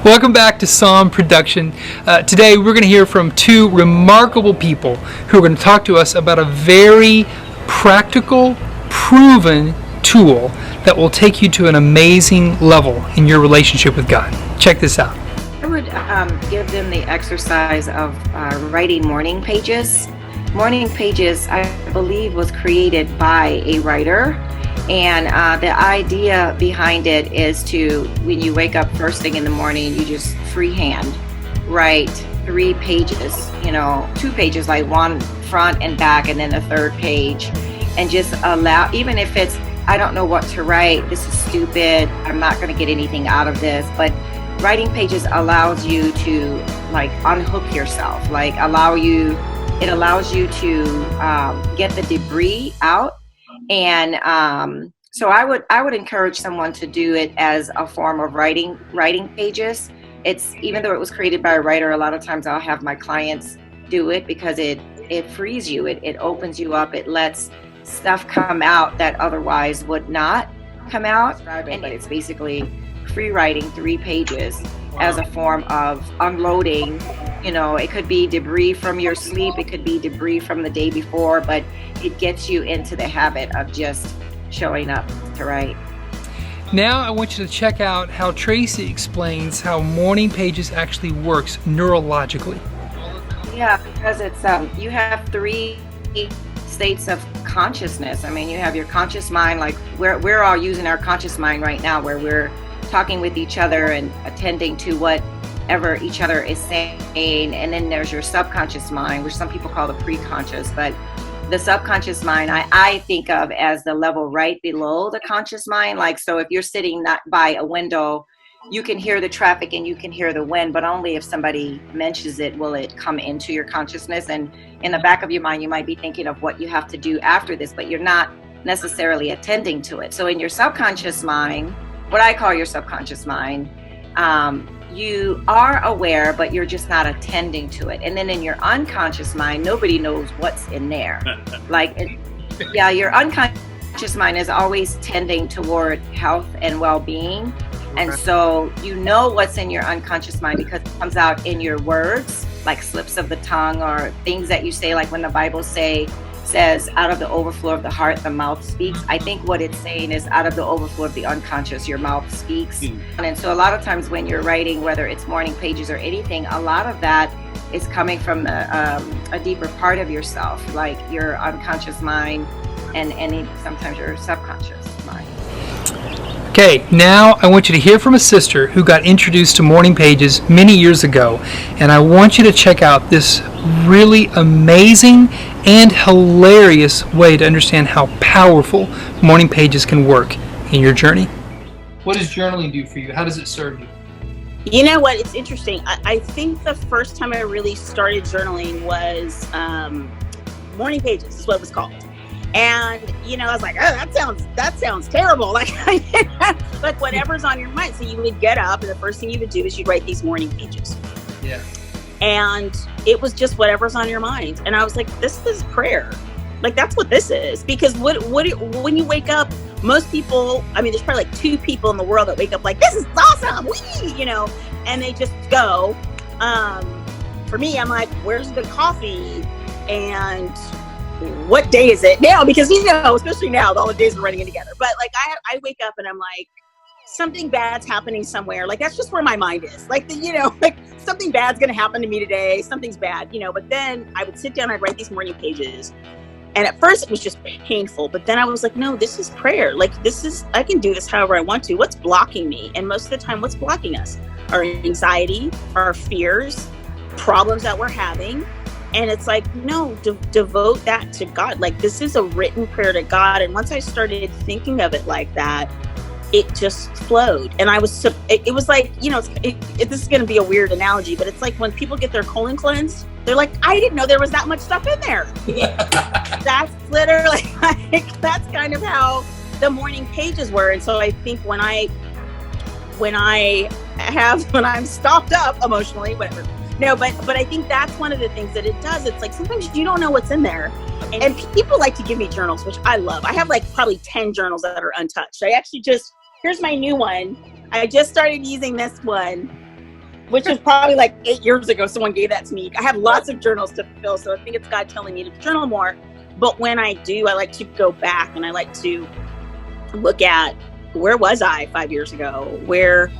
Welcome back to Psalm Production. Today we're going to hear from two remarkable people who are going to talk to us about a very practical, proven tool that will take you to an amazing level in your relationship with God. Check this out. I would give them the exercise of writing morning pages. Morning pages, I believe, was created by a writer. And the idea behind it is to, when you wake up first thing in the morning, you just freehand write 3 pages, 2 pages, like one front and back, and then the third page. And just allow, even if it's, I don't know what to write, this is stupid, I'm not going to get anything out of this, but writing pages allows you to like unhook yourself, it allows you to get the debris out. And so I would encourage someone to do it as a form of writing pages. It's, even though it was created by a writer, a lot of times I'll have my clients do it because it frees you, it opens you up, it lets stuff come out that otherwise would not come out. And it's basically free writing 3 pages as a form of unloading. It could be debris from your sleep, it could be debris from the day before, but it gets you into the habit of just showing up to write. Now I want you to check out how Tracy explains how morning pages actually works neurologically. Yeah, because it's you have 3 states of consciousness. I mean, you have your conscious mind, like we're all using our conscious mind right now, where we're talking with each other and attending to whatever each other is saying. And then there's your subconscious mind, which some people call the pre-conscious, but the subconscious mind I think of as the level right below the conscious mind. Like, so if you're sitting not by a window, you can hear the traffic and you can hear the wind, but only if somebody mentions it will it come into your consciousness. And in the back of your mind, you might be thinking of what you have to do after this, but you're not necessarily attending to it. So in your subconscious mind, what I call your subconscious mind, you are aware, but you're just not attending to it. And then in your unconscious mind, nobody knows what's in there. Your unconscious mind is always tending toward health and well-being. And so what's in your unconscious mind because it comes out in your words, like slips of the tongue or things that you say, like when the Bible says out of the overflow of the heart the mouth speaks. I think what it's saying is out of the overflow of the unconscious your mouth speaks. And so a lot of times when you're writing, whether it's morning pages or anything, a lot of that is coming from a deeper part of yourself, like your unconscious mind and sometimes your subconscious mind. Okay, now I want you to hear from a sister who got introduced to morning pages many years ago, and I want you to check out this really amazing and hilarious way to understand how powerful morning pages can work in your journey. What does journaling do for you? How does it serve you? You know what? It's interesting. I think the first time I really started journaling was morning pages is what it was called. And, I was like, oh, that sounds terrible. Like whatever's on your mind. So you would get up and the first thing you would do is you'd write these morning pages. Yeah. And it was just whatever's on your mind. And I was like, this is prayer. Like, that's what this is. Because when you wake up, most people, there's probably like 2 people in the world that wake up like, this is awesome. Whee! And they just go. For me, I'm like, where's the coffee? And what day is it now? Because especially now, all the days are running in together. But like I wake up and I'm like, something bad's happening somewhere. Like that's just where my mind is. Like like something bad's gonna happen to me today. Something's bad, But then I would sit down, I'd write these morning pages, and at first it was just painful. But then I was like, no, this is prayer. Like I can do this however I want to. What's blocking me? And most of the time, what's blocking us? Our anxiety, our fears, problems that we're having. And it's like, no, devote that to God. Like this is a written prayer to God. And once I started thinking of it like that, it just flowed. And it was like, this is going to be a weird analogy, but it's like when people get their colon cleansed, they're like, I didn't know there was that much stuff in there. That's literally that's kind of how the morning pages were. And so I think when I'm stopped up emotionally, whatever. No, but I think that's one of the things that it does. It's like sometimes you don't know what's in there. And people like to give me journals, which I love. I have like probably 10 journals that are untouched. I actually here's my new one. I just started using this one. which was probably like 8 years ago. Someone gave that to me. I have lots of journals to fill, so I think it's God telling me to journal more. But when I do, I like to go back and I like to look at, where was I 5 years ago? Where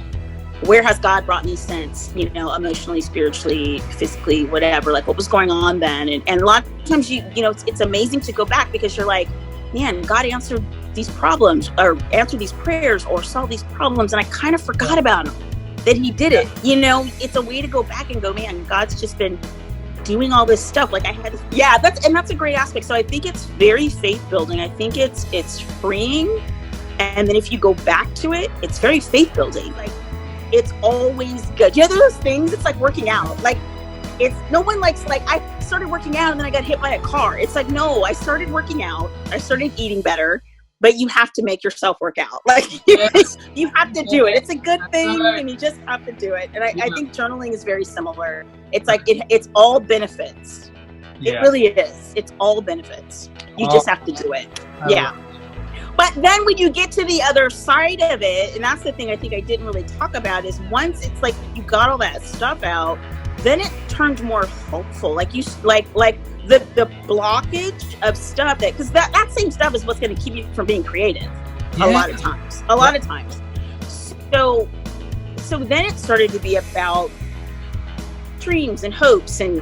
has God brought me since, emotionally, spiritually, physically, whatever, like what was going on then? And a lot of times it's amazing to go back, because you're like, man, God answered these problems, or answered these prayers, or solved these problems, and I kind of forgot about them, that he did it. It's a way to go back and go, man, God's just been doing all this stuff. Like that's a great aspect. So I think it's very faith building. I think it's freeing. And then if you go back to it, it's very faith building. Like, it's always good. Those things, it's like working out. Like, it's no one likes, like, I started working out and then I got hit by a car. It's like, no, I started working out, I started eating better, but you have to make yourself work out. Like, you have to do it. It's a good thing, and you just have to do it. And I think journaling is very similar. It's like, it's all benefits. It really is. It's all benefits. You just have to do it. Yeah. But then when you get to the other side of it, and that's the thing I think I didn't really talk about, is once it's like you got all that stuff out, then it turned more hopeful. Like you, like the blockage of stuff because that same stuff is what's going to keep you from being creative. A lot of times. So then it started to be about dreams and hopes and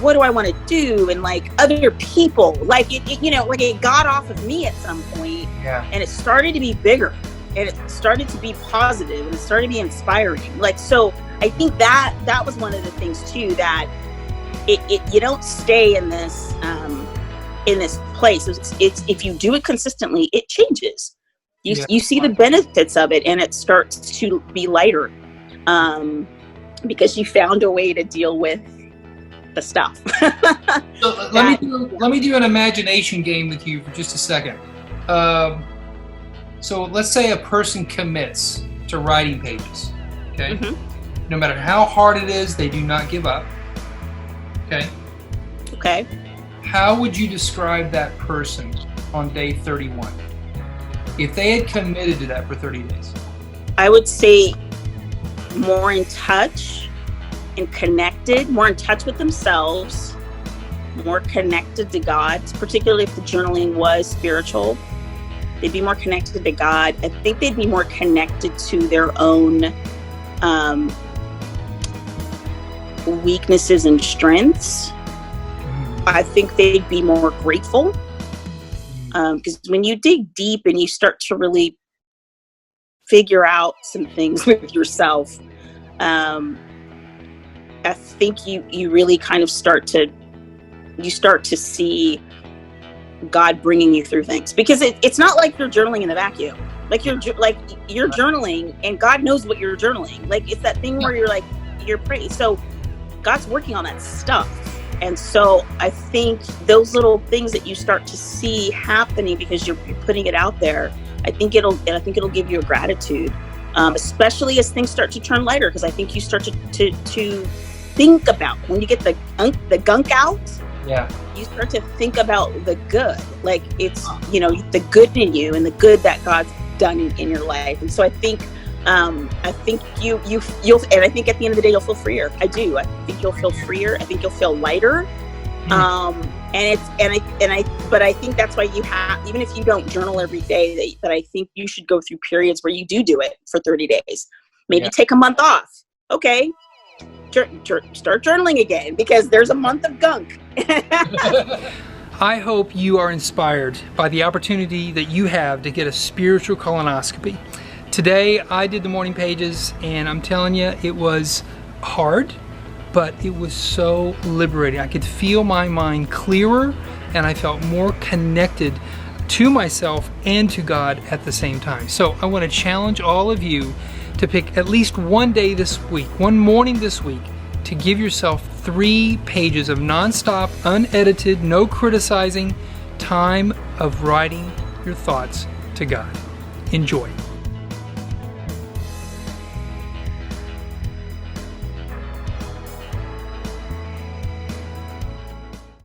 what do I want to do, and like other people, like it got off of me at some point, and it started to be bigger, and it started to be positive, and it started to be inspiring. Like, so I think that was one of the things too, that it you don't stay in this place. It's if you do it consistently, it changes. You see the benefits of it, and it starts to be lighter, because you found a way to deal with the stuff. So let me do an imagination game with you for just a second. So let's say a person commits to writing pages. Okay. Mm-hmm. No matter how hard it is, they do not give up. Okay. Okay. How would you describe that person on day 31 if they had committed to that for 30 days? I would say more in touch and connected, more in touch with themselves, more connected to God, particularly if the journaling was spiritual. They'd be more connected to God. I think they'd be more connected to their own weaknesses and strengths. I think they'd be more grateful, because when you dig deep and you start to really figure out some things with yourself, I think you really kind of start to see God bringing you through things, because it's not like you're journaling in the vacuum. Like you're journaling, and God knows what you're journaling. Like, it's that thing where you're praying. So God's working on that stuff, and so I think those little things that you start to see happening because you're putting it out there, I think it'll give you a gratitude, especially as things start to turn lighter. Because I think you start to think about, when you get the gunk out, you start to think about the good. Like, it's the good in you and the good that God's done in your life. And so I think you'll, and I think at the end of the day you'll feel freer. I do. I think you'll feel freer. I think you'll feel lighter. But I think that's why you have, even if you don't journal every day, that I think you should go through periods where you do it for 30 days. Maybe take a month off. Okay. Start journaling again, because there's a month of gunk. I hope you are inspired by the opportunity that you have to get a spiritual colonoscopy. Today I did the morning pages, and I'm telling you, it was hard, but it was so liberating. I could feel my mind clearer, and I felt more connected to myself and to God at the same time. So I want to challenge all of you to pick at least one day this week, one morning this week, to give yourself 3 pages of nonstop, unedited, no criticizing time of writing your thoughts to God. Enjoy.